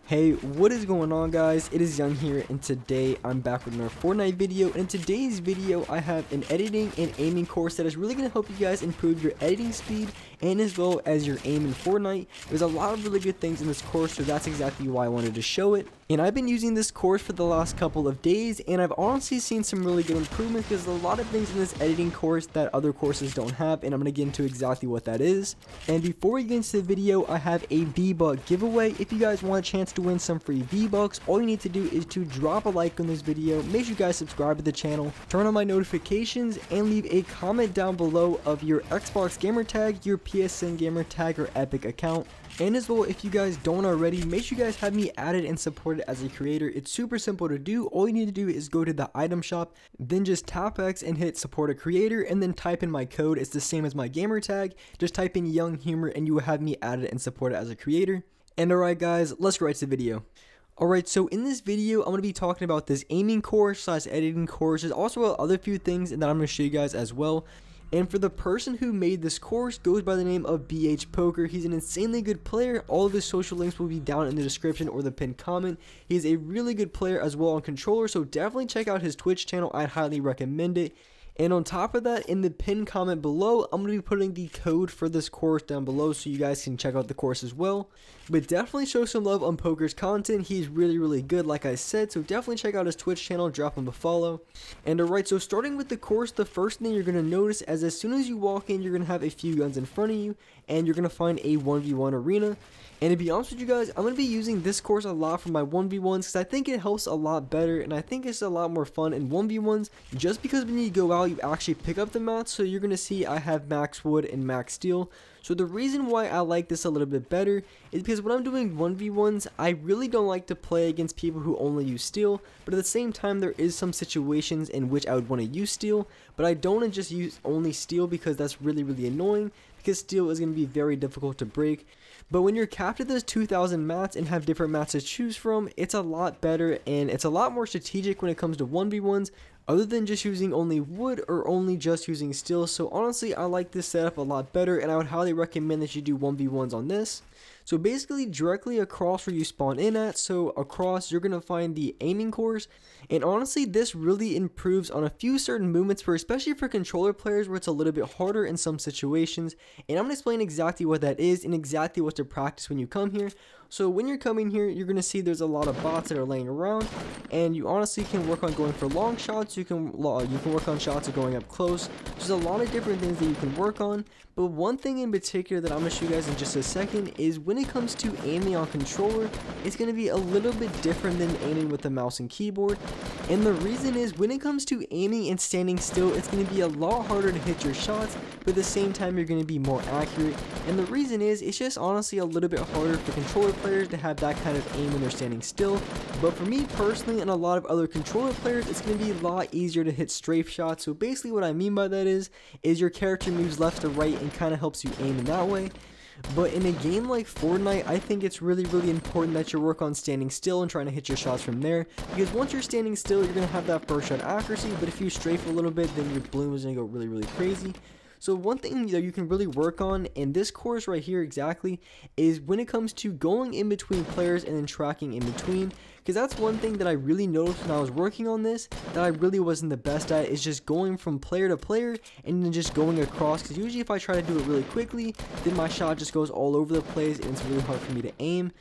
Hey, what is going on, guys? It is Young here, and today I'm back with another Fortnite video. And in today's video I have an editing and aiming course that is really going to help you guys improve your editing speed and as well as your aim in Fortnite. There's a lot of really good things in this course, so that's exactly why I wanted to show it. And I've been using this course for the last couple of days, and I've honestly seen some really good improvements because there's a lot of things in this editing course that other courses don't have, and I'm going to get into exactly what that is. And before we get into the video, I have a V-Buck giveaway. If you guys want a chance to win some free V-Bucks, all you need to do is to drop a like on this video, make sure you guys subscribe to the channel, turn on my notifications, and leave a comment down below of your Xbox gamer tag, your PSN gamer tag, or Epic account. And as well, if you guys don't already, make sure you guys have me added and supported as a creator. It's super simple to do. All you need to do is go to the item shop, then just tap X and hit support a creator, and then type in my code. It's the same as my gamer tag. Just type in Young Humor and you will have me added and supported as a creator. And alright guys, let's get right to the video. Alright, so in this video, I'm going to be talking about this aiming course / editing course. There's also other few things that I'm going to show you guys as well. And for the person who made this course, goes by the name of BH Poker. He's an insanely good player. All of his social links will be down in the description or the pinned comment. He's a really good player as well on controller, so definitely check out his Twitch channel. I'd highly recommend it. And on top of that, in the pinned comment below, I'm going to be putting the code for this course down below so you guys can check out the course as well. But definitely show some love on Poker's content. He's really good, like I said, so definitely check out his Twitch channel, drop him a follow. And alright, so starting with the course, the first thing you're going to notice is as soon as you walk in, you're going to have a few guns in front of you, and you're going to find a 1v1 arena. And to be honest with you guys, I'm going to be using this course a lot for my 1v1s because I think it helps a lot better, and I think it's a lot more fun in 1v1s just because when you go out, you actually pick up the mats. So you're going to see I have max wood and max steel. So the reason why I like this a little bit better is because when I'm doing 1v1s, I really don't like to play against people who only use steel, but at the same time there is some situations in which I would want to use steel, but I don't want to just use only steel because that's really annoying, because steel is going to be very difficult to break. But when you're capped at those 2,000 mats and have different mats to choose from, it's a lot better and it's a lot more strategic when it comes to 1v1s, other than just using only wood or only just using steel. So honestly, I like this setup a lot better, and I would highly recommend that you do 1v1s on this. So basically directly across where you spawn in at, so across, you're going to find the aiming course. And honestly, this really improves on a few certain movements, especially for controller players where it's a little bit harder in some situations. And I'm going to explain exactly what that is and exactly what to practice when you come here. So when you're coming here, you're going to see there's a lot of bots that are laying around, and you honestly can work on going for long shots. You can work on shots of going up close. There's a lot of different things that you can work on, but one thing in particular that I'm going to show you guys in just a second is when it comes to aiming on controller, it's going to be a little bit different than aiming with the mouse and keyboard. And the reason is when it comes to aiming and standing still, it's going to be a lot harder to hit your shots, but at the same time you're going to be more accurate. And the reason is it's just honestly a little bit harder for controller players to have that kind of aim when they're standing still. But for me personally and a lot of other controller players, it's going to be a lot easier to hit strafe shots. So basically what I mean by that is your character moves left to right and kind of helps you aim in that way. But in a game like Fortnite, I think it's really important that you work on standing still and trying to hit your shots from there, because once you're standing still, you're going to have that first shot accuracy, but if you strafe a little bit, then your bloom is going to go really crazy. So one thing that you can really work on in this course right here exactly is when it comes to going in between players and then tracking in between, because that's one thing that I really noticed when I was working on this that I really wasn't the best at, is just going from player to player and then just going across, because usually if I try to do it really quickly, then my shot just goes all over the place and it's really hard for me to aim.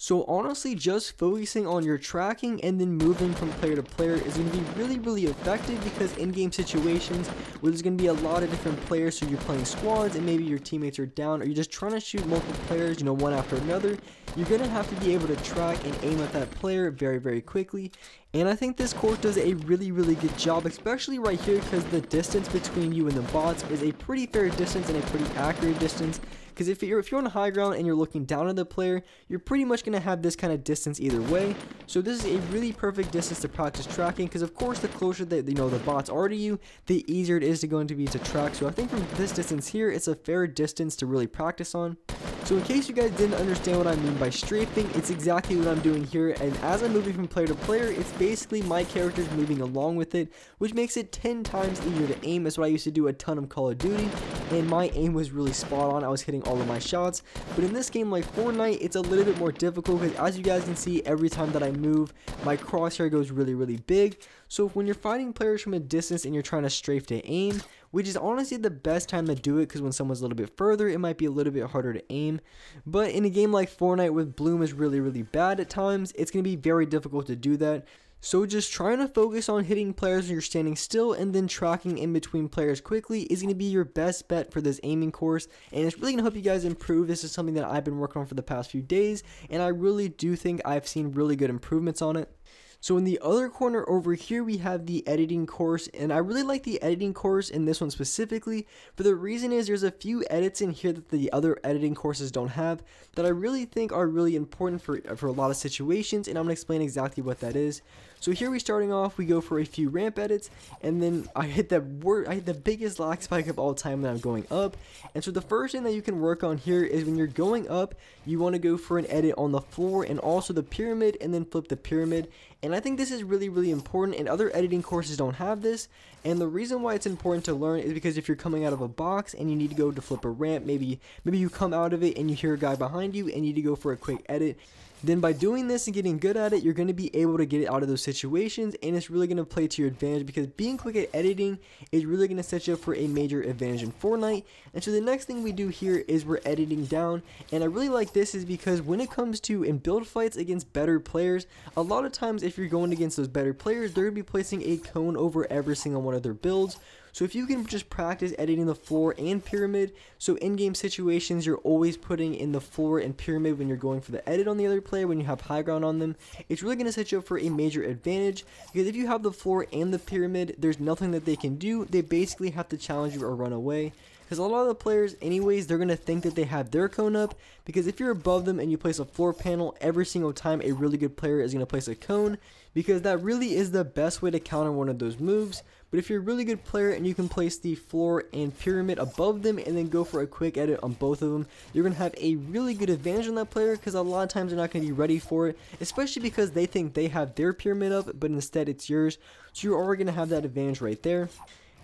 So honestly, just focusing on your tracking and then moving from player to player is going to be really effective, because in-game situations where there's going to be a lot of different players, so you're playing squads and maybe your teammates are down, or you're just trying to shoot multiple players, one after another, you're going to have to be able to track and aim at that player very quickly. And I think this course does a really good job, especially right here, because the distance between you and the bots is a pretty fair distance and a pretty accurate distance. Because if you're on the high ground and you're looking down at the player, you're pretty much going to have this kind of distance either way. So this is a really perfect distance to practice tracking, because of course the closer that the bots are to you, the easier it is to track. So I think from this distance here, it's a fair distance to really practice on. So in case you guys didn't understand what I mean by strafing, it's exactly what I'm doing here, and as I'm moving from player to player, it's basically my character's moving along with it, which makes it 10 times easier to aim. That's what I used to do a ton of Call of Duty, and my aim was really spot on. I was hitting all of my shots, but in this game like Fortnite, it's a little bit more difficult because as you guys can see, every time that I move, my crosshair goes really big. So when you're fighting players from a distance and you're trying to strafe to aim, which is honestly the best time to do it, because when someone's a little bit further, it might be a little bit harder to aim. But in a game like Fortnite with bloom is really bad at times, it's going to be very difficult to do that. So just trying to focus on hitting players when you're standing still and then tracking in between players quickly is going to be your best bet for this aiming course, and it's really going to help you guys improve. This is something that I've been working on for the past few days, and I really do think I've seen really good improvements on it. So in the other corner over here, we have the editing course, and I really like the editing course in this one specifically, for the reason is there's a few edits in here that the other editing courses don't have that I really think are really important for a lot of situations, and I'm going to explain exactly what that is. So here we starting off, we go for a few ramp edits, and then I hit the biggest lag spike of all time when I'm going up. And so the first thing that you can work on here is when you're going up, you want to go for an edit on the floor and also the pyramid, and then flip the pyramid. And I think this is really important, and other editing courses don't have this. And the reason why it's important to learn is because if you're coming out of a box and you need to go to flip a ramp, maybe you come out of it and you hear a guy behind you and you need to go for a quick edit, then by doing this and getting good at it, you're going to be able to get it out of those situations, and it's really going to play to your advantage because being quick at editing is really going to set you up for a major advantage in Fortnite. And so the next thing we do here is we're editing down, and I really like this is because when it comes to in build fights against better players, a lot of times if you're going against those better players, they're going to be placing a cone over every single one of their builds. So if you can just practice editing the floor and pyramid, so in-game situations you're always putting in the floor and pyramid when you're going for the edit on the other player when you have high ground on them, it's really going to set you up for a major advantage, because if you have the floor and the pyramid, there's nothing that they can do. They basically have to challenge you or run away. Because a lot of the players anyways, they're going to think that they have their cone up, because if you're above them and you place a floor panel, every single time a really good player is going to place a cone, because that really is the best way to counter one of those moves. But if you're a really good player and you can place the floor and pyramid above them and then go for a quick edit on both of them, you're going to have a really good advantage on that player, because a lot of times they're not going to be ready for it, especially because they think they have their pyramid up, but instead it's yours. So you're already going to have that advantage right there.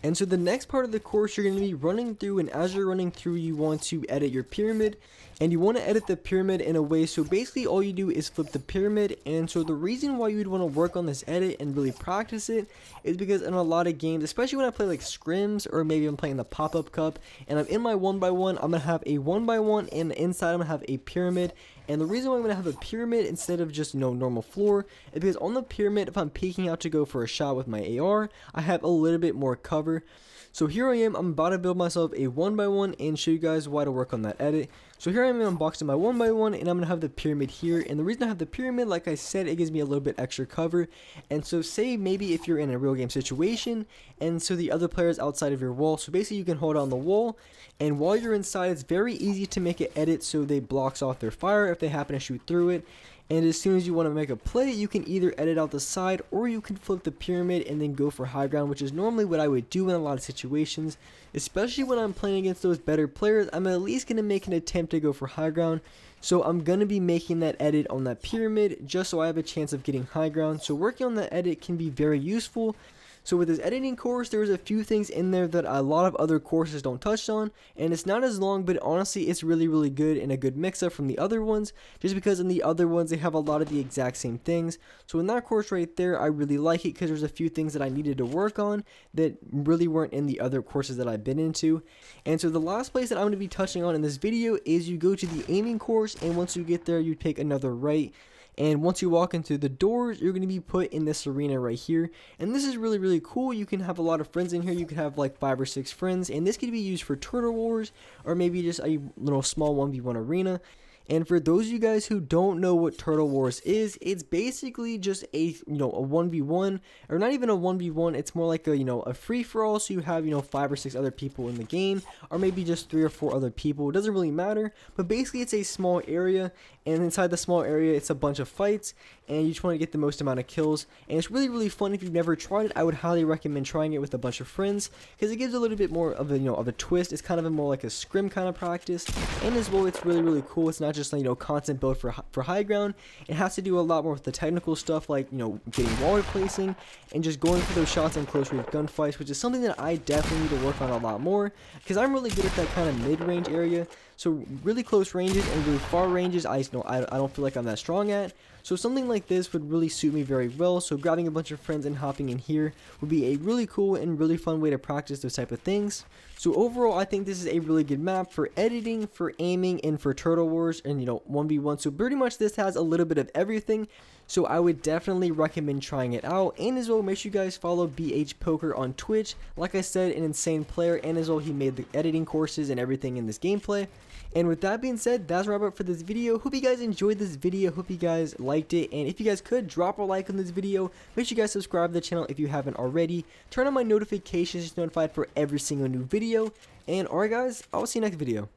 And so the next part of the course you're going to be running through, and as you're running through you want to edit your pyramid, and you want to edit the pyramid in a way so basically all you do is flip the pyramid. And so the reason why you would want to work on this edit and really practice it is because in a lot of games, especially when I play like scrims, or maybe I'm playing the pop-up cup and I'm in my 1x1, I'm going to have a 1x1 and inside I'm going to have a pyramid. And the reason why I'm going to have a pyramid instead of just, normal floor is because on the pyramid, if I'm peeking out to go for a shot with my AR, I have a little bit more cover. So here I am, I'm about to build myself a 1x1 and show you guys why to work on that edit. So here I am unboxing my 1x1, and I'm going to have the pyramid here. And the reason I have the pyramid, like I said, it gives me a little bit extra cover. And so say maybe if you're in a real game situation, and so the other player is outside of your wall, so basically you can hold on the wall, and while you're inside, it's very easy to make an edit so they blocks off their fire if they happen to shoot through it. And as soon as you want to make a play, you can either edit out the side, or you can flip the pyramid and then go for high ground, which is normally what I would do in a lot of situations. Especially when I'm playing against those better players, I'm at least going to make an attempt to go for high ground. So I'm going to be making that edit on that pyramid just so I have a chance of getting high ground. So working on that edit can be very useful. So with this editing course, there's a few things in there that a lot of other courses don't touch on, and it's not as long, but honestly it's really good and a good mix-up from the other ones, just because in the other ones they have a lot of the exact same things. So in that course right there, I really like it because there's a few things that I needed to work on that really weren't in the other courses that I've been into. And so the last place that I'm going to be touching on in this video is you go to the aiming course, and once you get there you take another right. And once you walk into the doors, you're going to be put in this arena right here. And this is really cool. You can have a lot of friends in here. You could have like 5 or 6 friends. And this could be used for Turtle Wars, or maybe just a little small 1v1 arena. And for those of you guys who don't know what Turtle Wars is, it's basically just a 1v1, or not even a 1v1, it's more like a a free-for-all, so you have 5 or 6 other people in the game, or maybe just 3 or 4 other people. It doesn't really matter, but basically it's a small area, and inside the small area it's a bunch of fights, and you just want to get the most amount of kills. And it's really fun. If you've never tried it, I would highly recommend trying it with a bunch of friends, because it gives a little bit more of a of a twist. It's kind of more like a scrim kind of practice, and as well it's really cool. It's not just constant build for high ground. It has to do a lot more with the technical stuff, like getting wall replacing and just going for those shots in close range gunfights, which is something that I definitely need to work on a lot more, because I'm really good at that kind of mid-range area. So really close ranges and really far ranges, I don't feel like I'm that strong at. So something like this would really suit me very well. So grabbing a bunch of friends and hopping in here would be a really cool and really fun way to practice those type of things. So overall, I think this is a really good map for editing, for aiming, and for Turtle Wars, and 1v1. So pretty much this has a little bit of everything. So I would definitely recommend trying it out. And as well, make sure you guys follow BH Poker on Twitch. Like I said, an insane player, and as well, he made the editing courses and everything in this gameplay. And with that being said, that's wrap up for this video. Hope you guys enjoyed this video. Hope you guys liked it. And if you guys could, drop a like on this video. Make sure you guys subscribe to the channel if you haven't already. Turn on my notifications to be notified for every single new video. And alright guys, I'll see you next video.